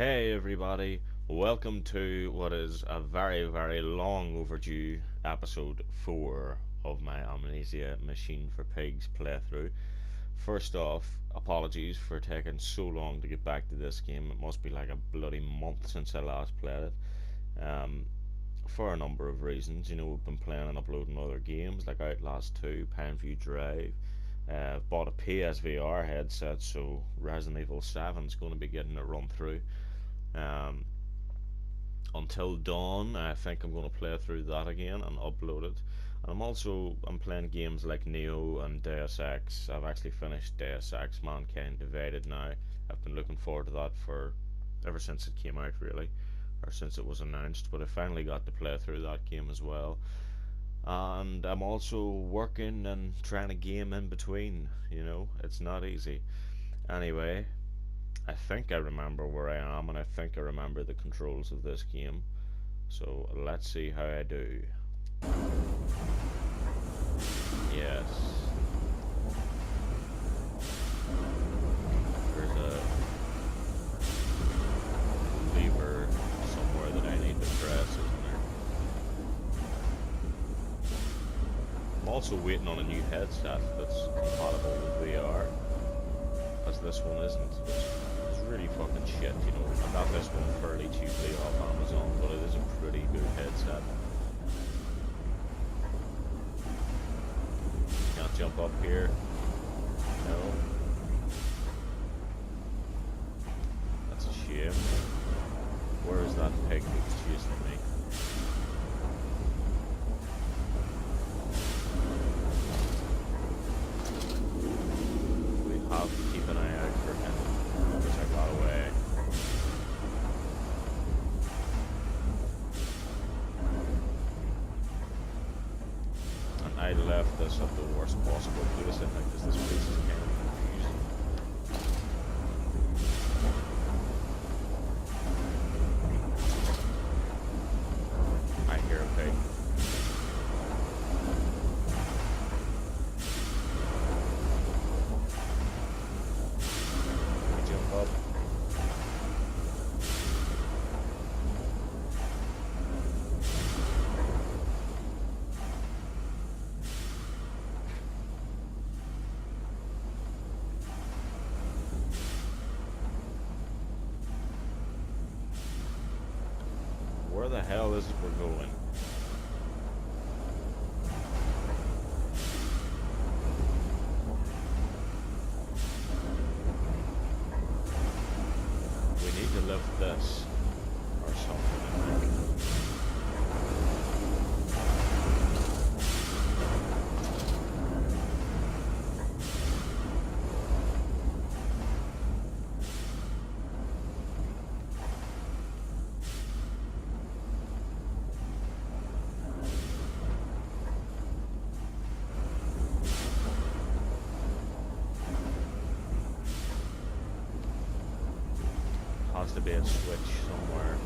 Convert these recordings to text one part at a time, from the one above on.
Hey everybody, welcome to what is a very long overdue episode 4 of my Amnesia Machine for Pigs playthrough. First off, apologies for taking so long to get back to this game. It must be like a bloody month since I last played it. For a number of reasons. We've been playing and uploading other games like Outlast 2, Pineview Drive. Bought a PSVR headset, so Resident Evil 7 is going to be getting a run through. Um, until dawn, I think I'm going to play through that again and upload it. And I'm playing games like Neo and Deus Ex. I've actually finished Deus Ex Mankind Divided now. I've been looking forward to that for ever since it came out, really, or since it was announced. But I finally got to play through that game as well. And I'm also working and trying to game in between. It's not easy. Anyway, I think I remember where I am, and I think I remember the controls of this game. So let's see how I do. Yes. There's a lever somewhere that I need to press, isn't there? I'm also waiting on a new headset that's compatible with VR, as this one isn't. It's really fucking shit. I got this one fairly cheaply off Amazon, but it is a pretty good headset. Can't jump up here. No. That's a shame. Where is that pig that's chasing me? We have to keep an eye out for him, because I got away. And I left this at the worst possible place, I think, because this place is kind of confusing. I hear a pig. Can we jump up? Where the hell is it we're going? We need to lift this or something, I think. Has to be a switch somewhere.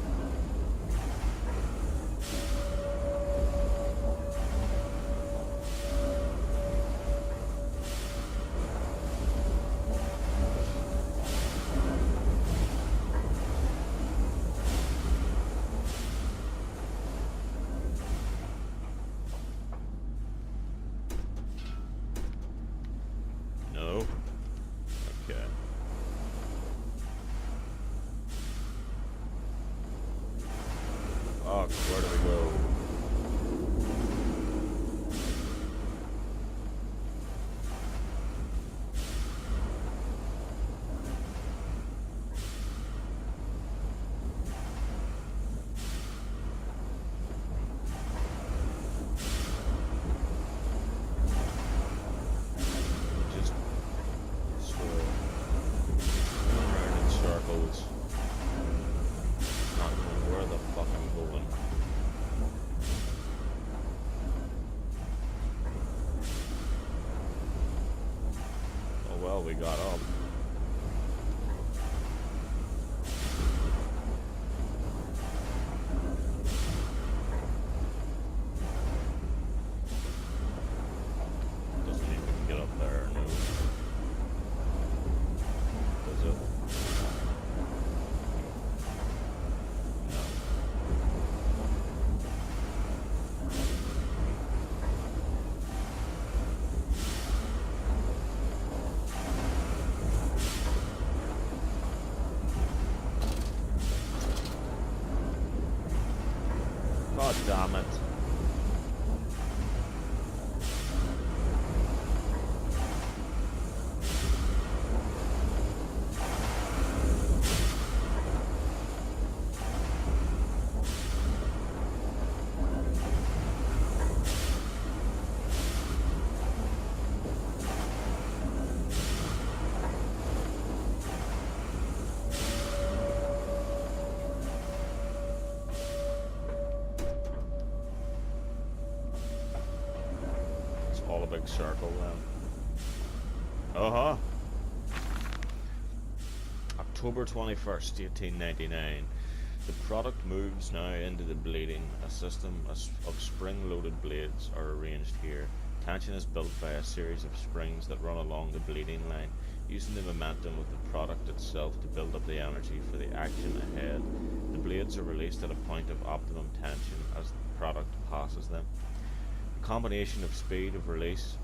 No? Okay. Oh, where do we go? Just swirl around in circles. Not knowing where the fuck I'm going. Oh well, we got up. Doesn't mean we can get up there, no. Does it? Oh, damn it. All a big circle then. Uh-huh. October 21st, 1899. The product moves now into the bleeding. A system of spring-loaded blades are arranged here. Tension is built by a series of springs that run along the bleeding line, using the momentum of the product itself to build up the energy for the action ahead. The blades are released at a point of optimum tension as the product passes them. Combination of speed of release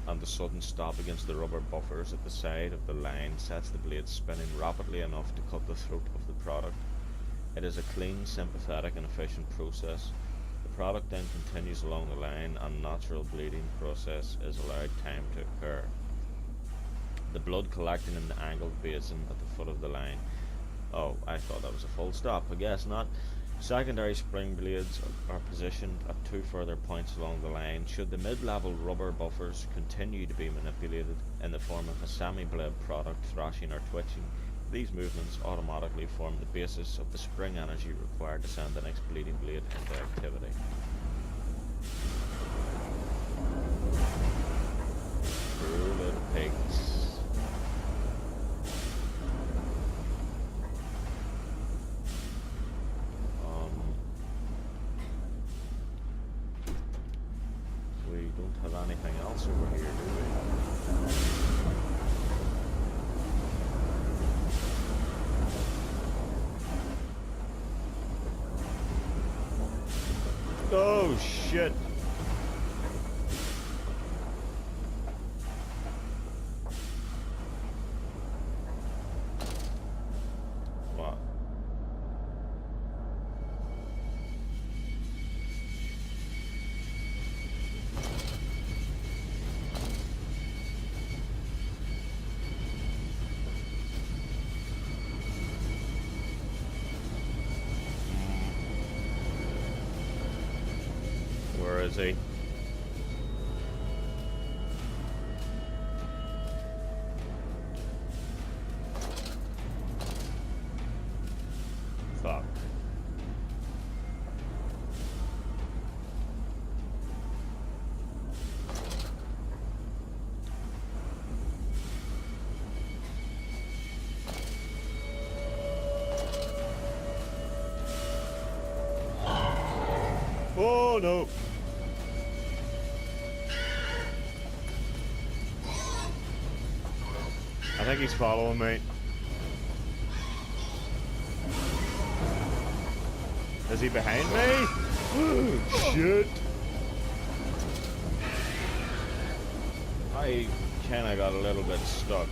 and the sudden stop against the rubber buffers at the side of the line sets the blade spinning rapidly enough to cut the throat of the product. It is a clean, sympathetic and efficient process. The product then continues along the line and natural bleeding process is allowed time to occur. The blood collecting in the angled basin at the foot of the line. Oh, I thought that was a full stop. I guess not. Secondary spring blades are positioned at two further points along the line. Should the mid-level rubber buffers continue to be manipulated in the form of a semi-blade product thrashing or twitching, these movements automatically form the basis of the spring energy required to send the next bleeding blade into activity. Poor little pigs. We don't have anything else over here, do we? Oh shit! What? Where is he? Fuck. Oh no! I think he's following me. Is he behind me? Oh, shit. I kinda got a little bit stuck.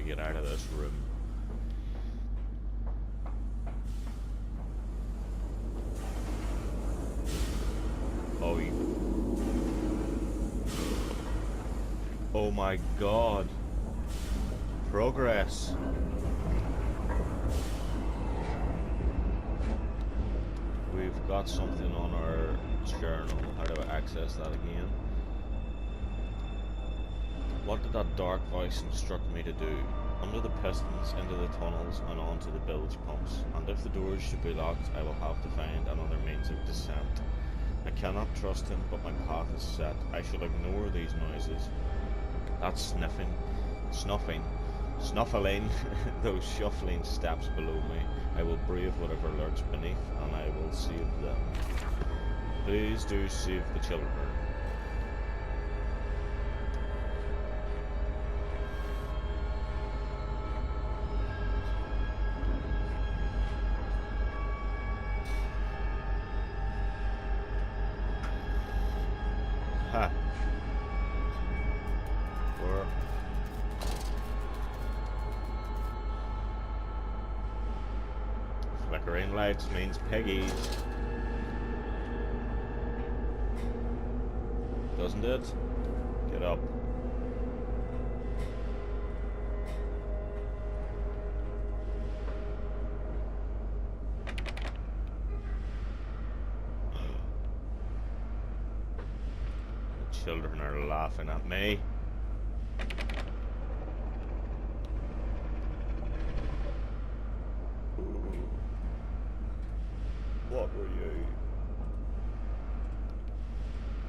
Get out of this room. Oh, you Oh my god. Progress. We've got something on our journal. How do I access that again? What did that dark voice instruct me to do? Under the pistons, into the tunnels, and onto the bilge pumps. And if the doors should be locked, I will have to find another means of descent. I cannot trust him, but my path is set. I shall ignore these noises. That snuffling, those shuffling steps below me. I will brave whatever lurks beneath, and I will save them. Please do save the children. Ha. Or flickering lights means piggies. Doesn't it? Get up. The children are laughing at me. What were you?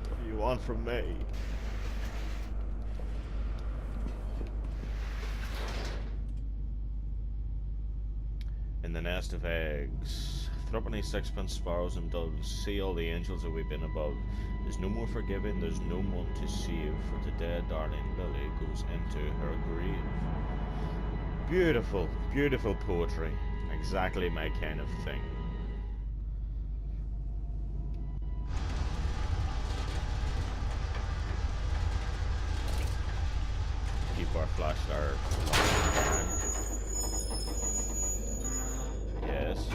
What do you want from me? In the nest of eggs, threepenny sixpence sparrows and doves, see all the angels that we've been above. There's no more forgiving, there's no one to save, for the dead darling Lily goes into her grave. Beautiful, beautiful poetry. Exactly my kind of thing. Keep our flashlight on. Yes.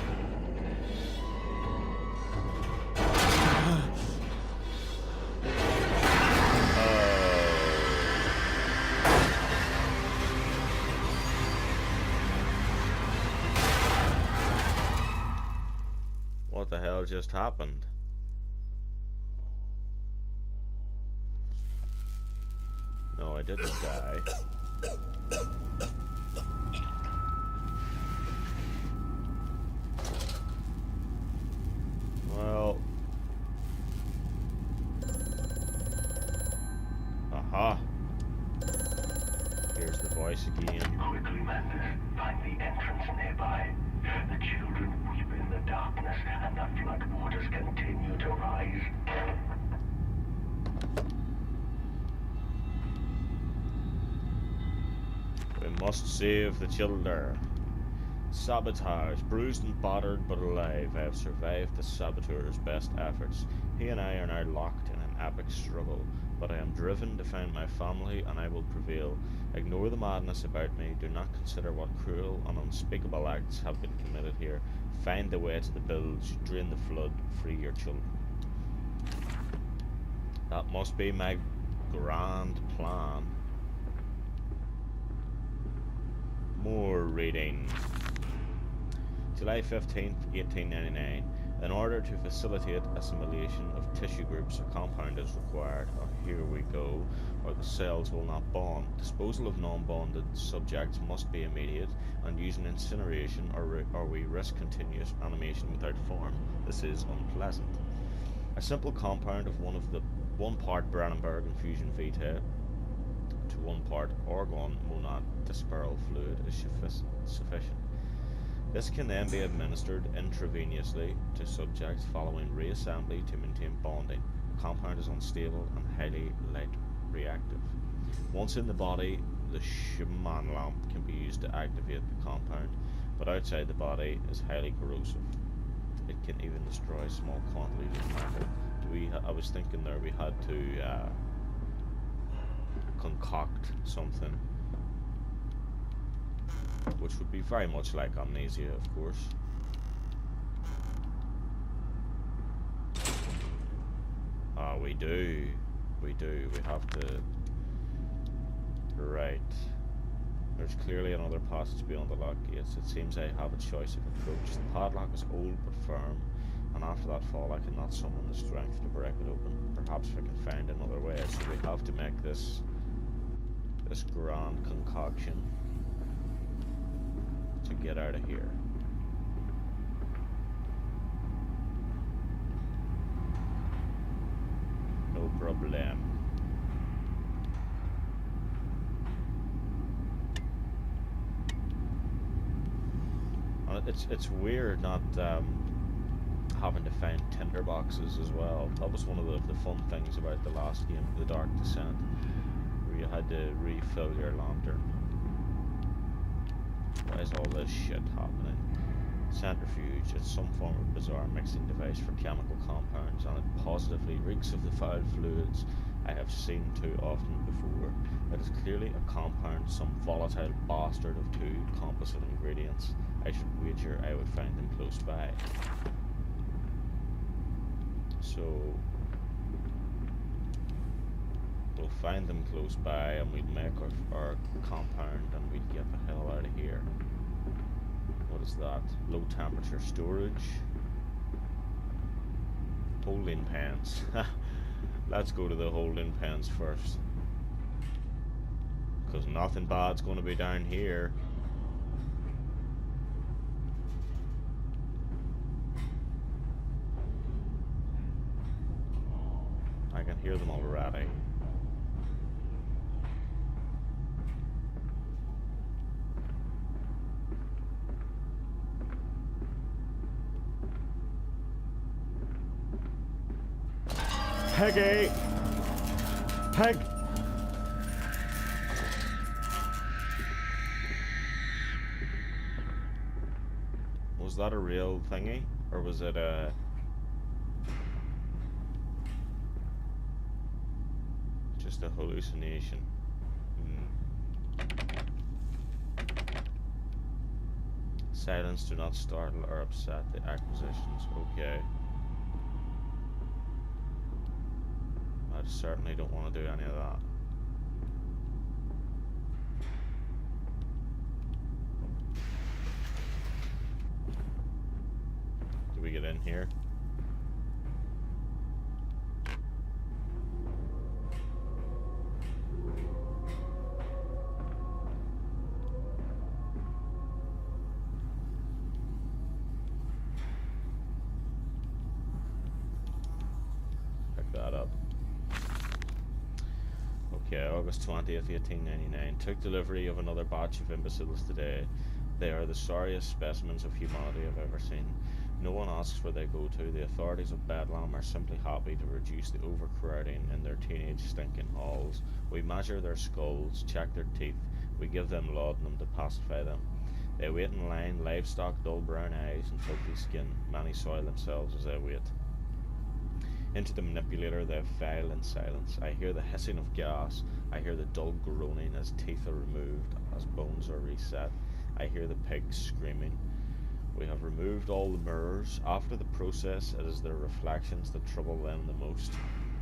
What the hell just happened? No, I didn't die. Well. Aha. Here's the voice again. Quickly, Mantis, find the entrance nearby. The children weep in the darkness, and the flood waters continue to rise. We must save the children. Sabotage. Bruised and battered but alive, I have survived the saboteur's best efforts. He and I are now locked in an epic struggle, but I am driven to find my family and I will prevail. Ignore the madness about me. Do not consider what cruel and unspeakable acts have been committed here. Find the way to the bilge, drain the flood, free your children. That must be my grand plan. More reading. July 15th, 1899. In order to facilitate assimilation of tissue groups, a compound is required. Oh, here we go. Or the cells will not bond. Disposal of non-bonded subjects must be immediate, and using incineration or we risk continuous animation without form. This is unpleasant. A simple compound of 1 part Brandenburg infusion vitae to 1 part orgone monad dispersal fluid is sufficient. This can then be administered intravenously to subjects following reassembly to maintain bonding. The compound is unstable and highly light reactive. Once in the body, the Schumann lamp can be used to activate the compound, but outside the body is highly corrosive. It can even destroy small quantities of matter. I was thinking there we had to concoct something, which would be very much like Amnesia, of course. Ah, we do. We have to Right. There's clearly another passage beyond the locked gates. It seems I have a choice of approach. The padlock is old but firm, and after that fall I cannot summon the strength to break it open. Perhaps I can find another way, so we have to make this grand concoction to get out of here. No problem. It's weird not having to find tinder boxes as well. That was one of the fun things about the last game, The Dark Descent, where you had to refill your lantern. Why is all this shit happening? Centrifuge. It's some form of bizarre mixing device for chemical compounds, and it positively reeks of the foul fluids I have seen too often before. It is clearly a compound, some volatile bastard of two composite ingredients. I should wager I would find them close by. So we'll find them close by, and we'd make our compound, and we'd get the hell out of here. What is that? Low temperature storage. Holding pens. Let's go to the holding pens first, because nothing bad's going to be down here. I can hear them already. Peggy! Peg! Was that a real thingy? Or was it a... just a hallucination? Silence, do not startle or upset the acquisitions. Okay. I certainly don't want to do any of that. Do we get in here? Pick that up. Okay, August 20th, 1899. Took delivery of another batch of imbeciles today. They are the sorriest specimens of humanity I've ever seen. No one asks where they go to. The authorities of Bedlam are simply happy to reduce the overcrowding in their teenage stinking halls. We measure their skulls, check their teeth. We give them laudanum to pacify them. They wait in line, livestock, dull brown eyes and filthy skin. Many soil themselves as they wait. Into the manipulator they file in silence. I hear the hissing of gas. I hear the dull groaning as teeth are removed, as bones are reset. I hear the pigs screaming. We have removed all the mirrors. After the process, it is their reflections that trouble them the most.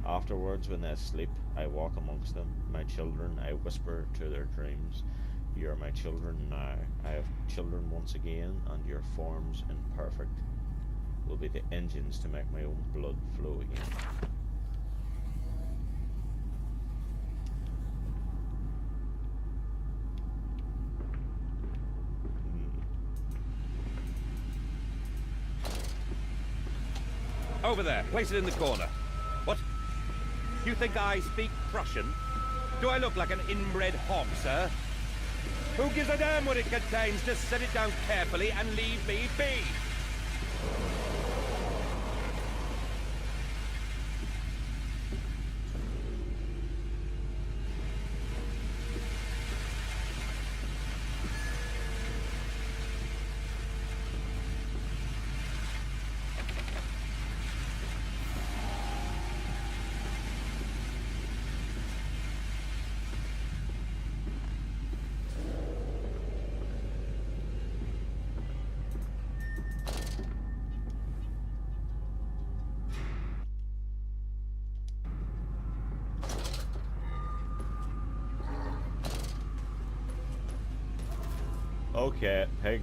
Afterwards, when they sleep, I walk amongst them. My children, I whisper to their dreams. You are my children now. I have children once again, and your forms imperfect will be the engines to make my own blood flow again. Over there, place it in the corner. What? You think I speak Prussian? Do I look like an inbred hog, sir? Who gives a damn what it contains? Just set it down carefully and leave me be. Okay, pig.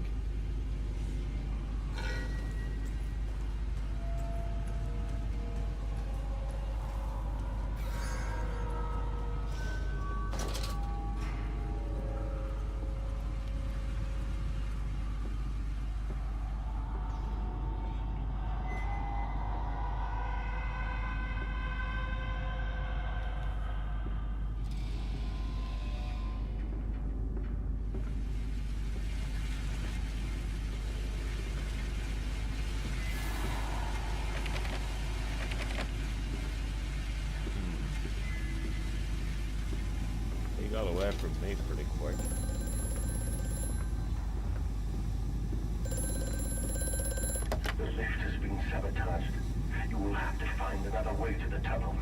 He got away from me pretty quick. The lift has been sabotaged. You will have to find another way to the tunnels.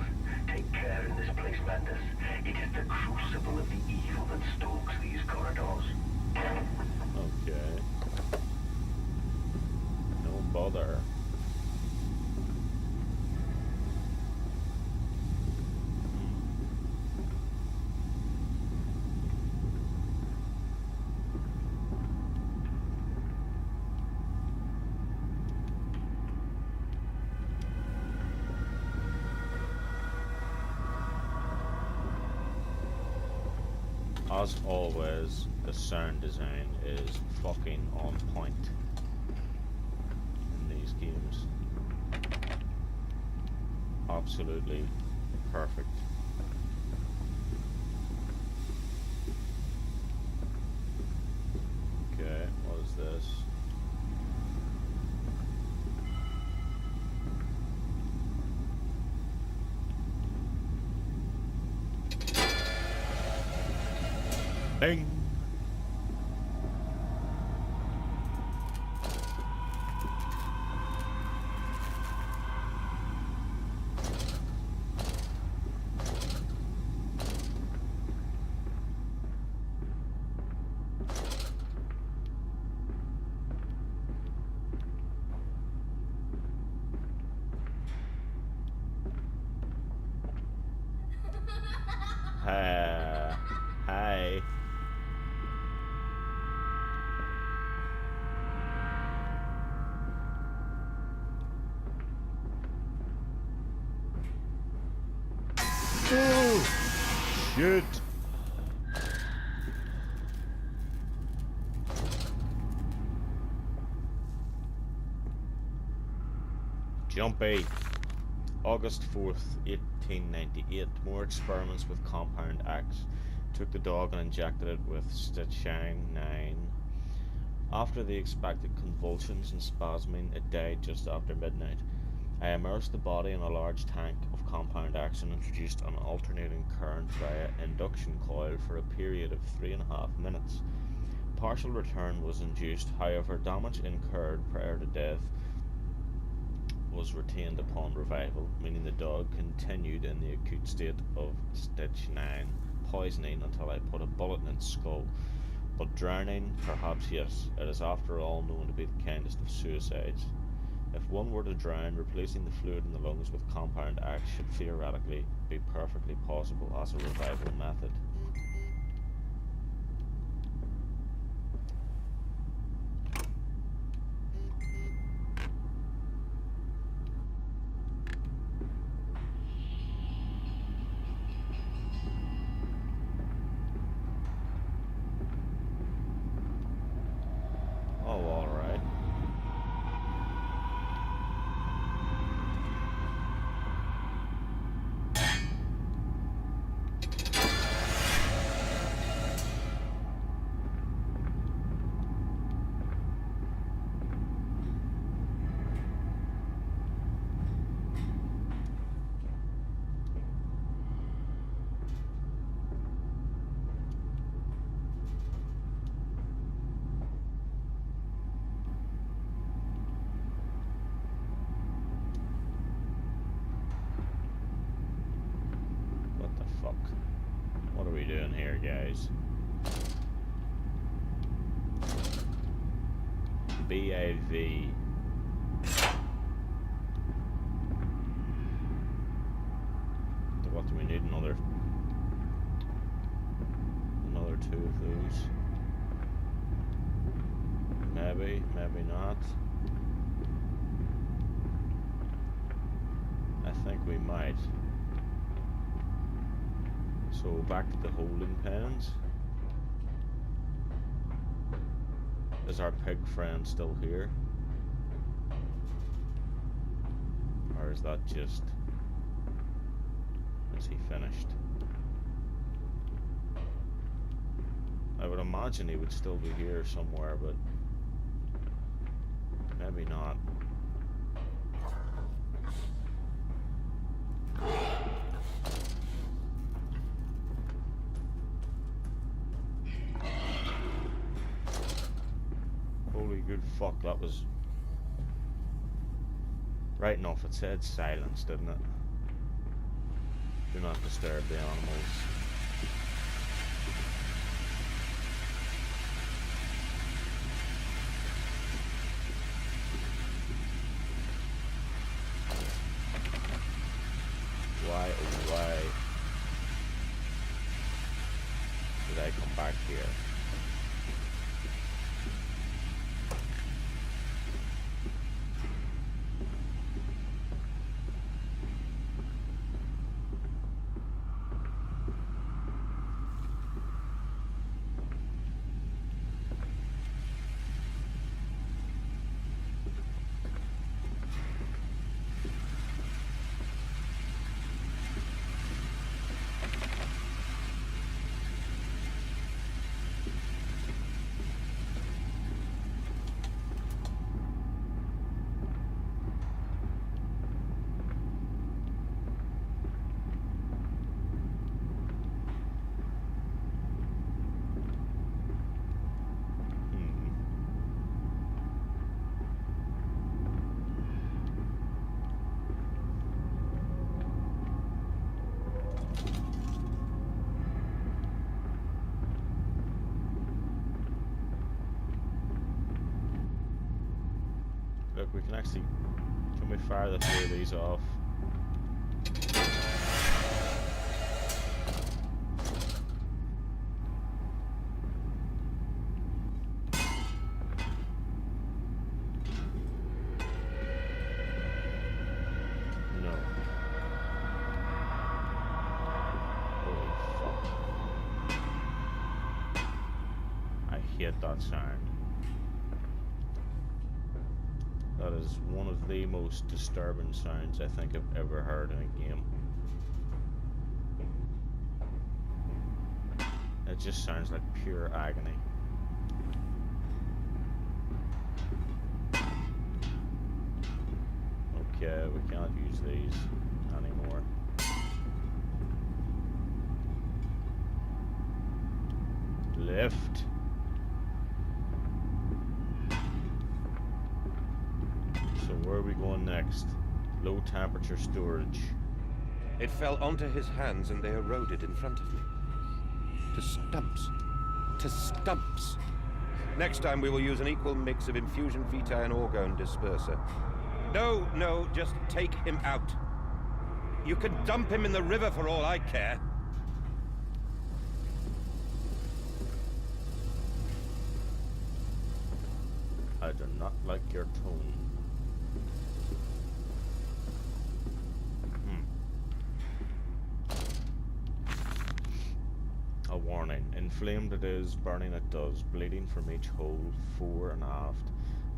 Take care in this place, Mandus. It is the crucible of the evil that stalks these corridors. Okay. No bother. As always, the sound design is fucking on point in these games. Absolutely perfect. Okay, what is this? Bing! Hi. Oh, shit. Jumpy. August 4th, 1898. More experiments with Compound X. Took the dog and injected it with Stitchine 9. After the expected convulsions and spasming, it died just after midnight. I immersed the body in a large tank of Compound X and introduced an alternating current via induction coil for a period of 3.5 minutes. Partial return was induced, however, damage incurred prior to death was retained upon revival, meaning the dog continued in the acute state of Stitch 9 poisoning until I put a bullet in its skull. But drowning, perhaps yes, it is after all known to be the kindest of suicides. If one were to drown, replacing the fluid in the lungs with Compound X should theoretically be perfectly possible as a revival method. Oh, alright. What the fuck? What are we doing here, guys? BAV. What do we need? Another two of those. Maybe, maybe not. I think we might. So back to the holding pens. Is our pig friend still here? Or is that just... Is he finished? I would imagine he would still be here somewhere, but maybe not. Holy good fuck, that was... Right enough, it said silence, didn't it? Do not disturb the animals. Why, oh why did I come back here? Look, we can actually... Can we fire the three of these off? No. Holy fuck. I hate that sound. That is one of the most disturbing sounds I think I've ever heard in a game. It just sounds like pure agony. Okay, we can't use these anymore. Lift. So where are we going next? Low temperature storage. It fell onto his hands and they eroded in front of me. To stumps. To stumps. Next time we will use an equal mix of infusion vitae and orgone disperser. No, no, just take him out. You can dump him in the river for all I care. I do not like your tone. A warning. Inflamed it is, burning it does, bleeding from each hole, fore and aft,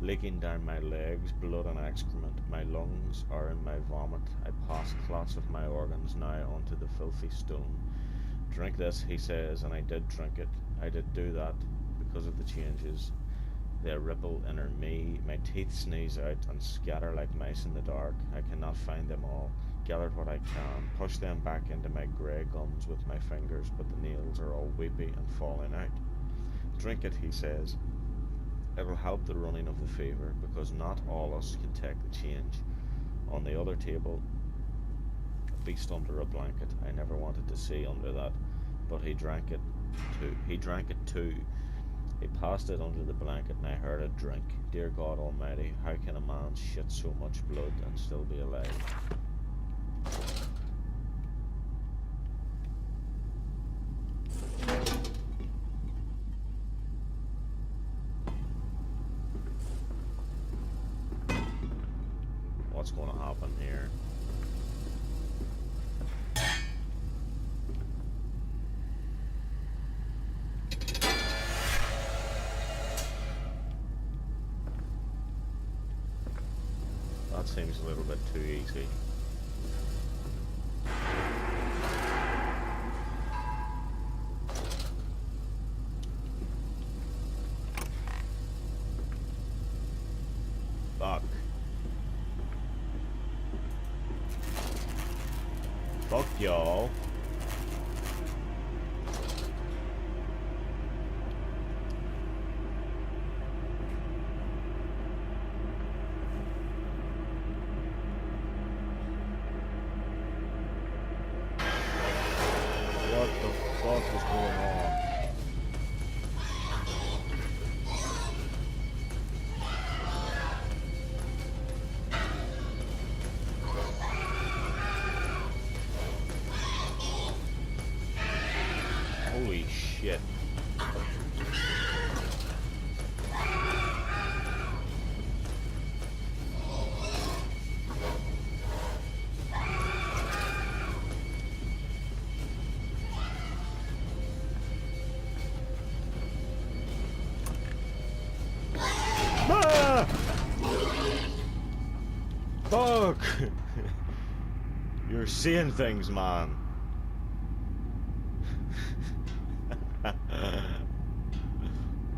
leaking down my legs, blood and excrement. My lungs are in my vomit. I pass clots of my organs now onto the filthy stone. Drink this, he says, and I did drink it. I did do that because of the changes. They ripple inner me, my teeth sneeze out and scatter like mice in the dark. I cannot find them all. Gathered what I can, push them back into my grey gums with my fingers, but the nails are all weepy and falling out. Drink it, he says. It will help the running of the fever, because not all us can take the change. On the other table, a beast under a blanket. I never wanted to see under that, but he drank it too. He drank it too. He passed it under the blanket and I heard it drink. Dear God Almighty, how can a man shit so much blood and still be alive? what's going to happen here. That seems a little bit too easy. Fuck. Fuck y'all. What the fuck is going on? Holy shit. Ah! Fuck! You're seeing things, man.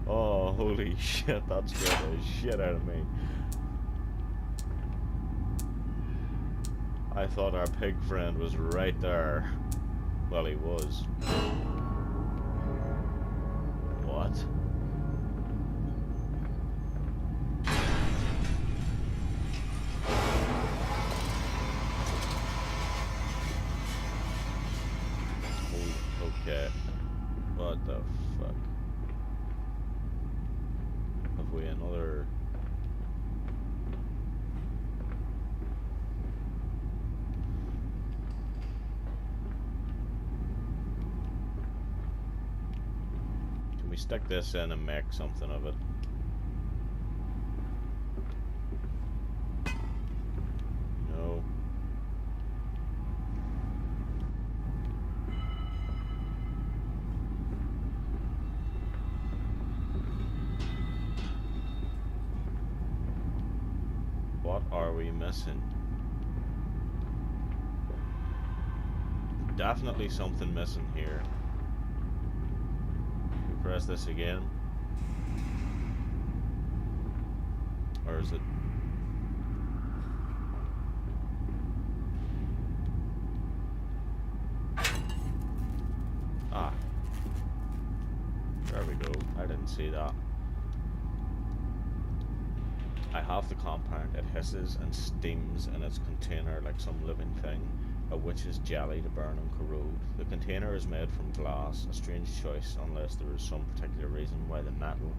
Oh, holy shit, that scared the shit out of me. I thought our pig friend was right there. Well, he was. What? Oh, okay. What the fuck? Have we another... Can we stick this in and make something of it? No. What are we missing? Definitely something missing here. We press this again. Or is it? Ah. There we go. I didn't see that. I have the compound. It hisses and steams in its container like some living thing, a witch's jelly to burn and corrode. The container is made from glass, a strange choice unless there is some particular reason why the metal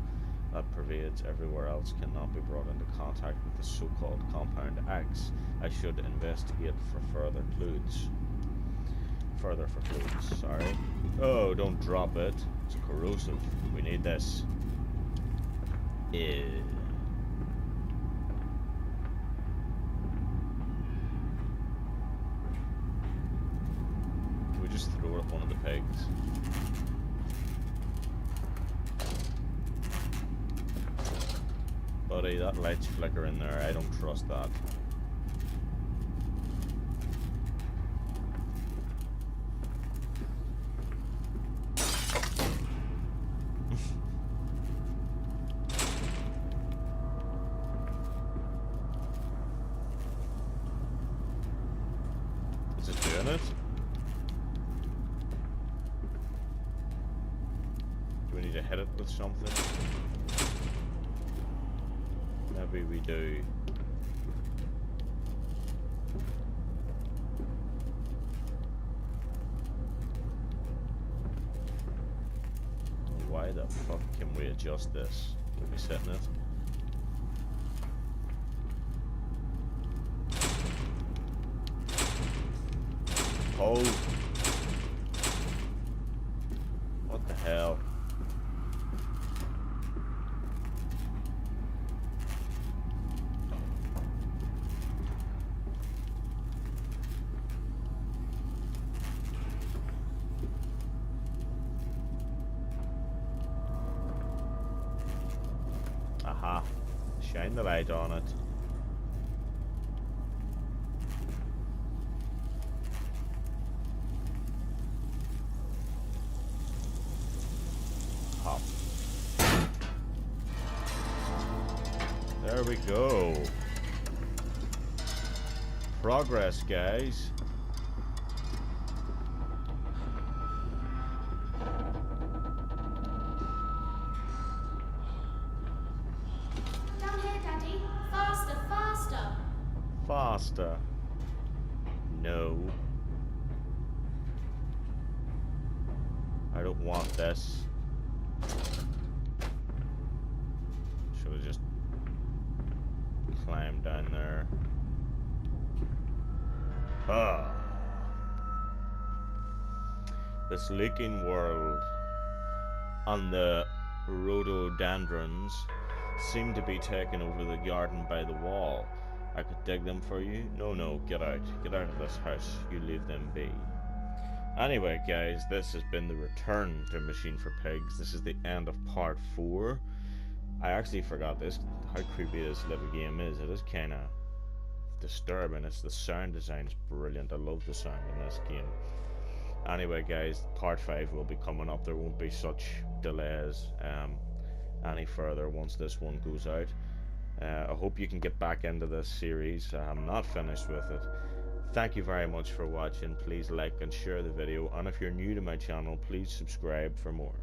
that pervades everywhere else cannot be brought into contact with the so-called compound X. I should investigate for further clues. Sorry. Oh, don't drop it. It's corrosive. We need this. Ew. Just throw it at one of the pigs. Buddy, that light's flickering there. I don't trust that. Is it doing it? We need to hit it with something. Maybe we do. Why the fuck can we adjust this? Can we set in it? Oh! What the hell? shine the light on it. Hop. There we go. Progress, guys. Down here, Daddy. Faster, faster. Faster. No. I don't want this. Should have just climbed down there. Ah. This leaking world and the rhododendrons seem to be taking over the garden by the wall. I could dig them for you. No, get out. Get out of this house. You leave them be. Anyway, guys, this has been the return to Machine for Pigs. This is the end of part 4. I actually forgot this, how creepy this little game is. It is kind of disturbing. It's the sound design is brilliant. I love the sound in this game. Anyway, guys, part 5 will be coming up. There won't be such delays any further once this one goes out. I hope you can get back into this series. I'm not finished with it. Thank you very much for watching. Please like and share the video, and if you're new to my channel, please subscribe for more.